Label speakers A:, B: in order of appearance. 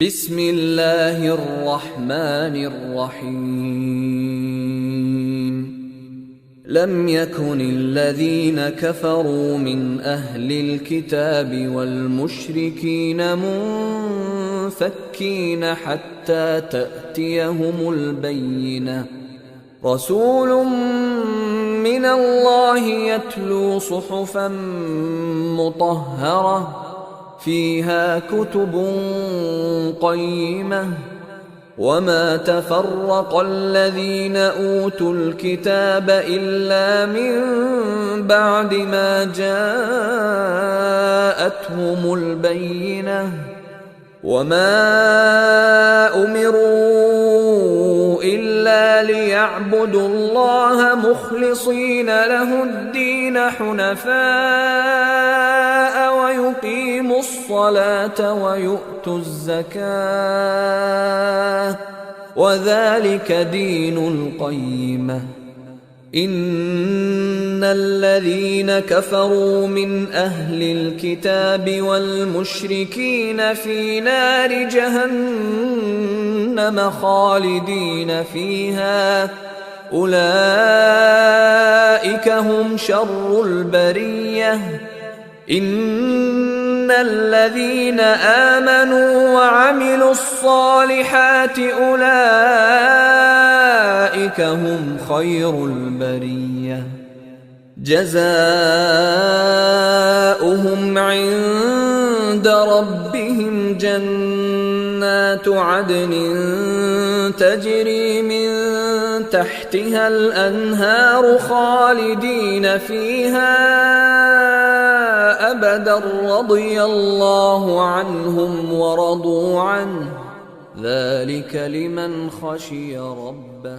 A: بسم الله الرحمن الرحيم لم يكن الذين كفروا من أهل الكتاب والمشركين منفكين حتى تأتيهم البينة رسول من الله يتلو صحفا مطهرة فيها كتب قيمة وما تفرق الذين أوتوا الكتاب إلا من بعد ما جاءتهم البينة وما أمروا إلا ليعبدوا الله مخلصين له الدين حنفاء ويقيموا الصلاة ويؤتوا الزكاة وذلك دين القيمة إن الذين كفروا من أهل الكتاب والمشركين في نار جهنم خالدين فيها أولئك هم شر البرية إن الذين آمنوا وعملوا الصالحات أولئك هم خير البرية جزاؤهم عند ربهم جنات عدن تجري من تحتها الأنهار خالدين فيها أبدا رضي الله عنهم ورضوا عنه ذلك لمن خشي ربه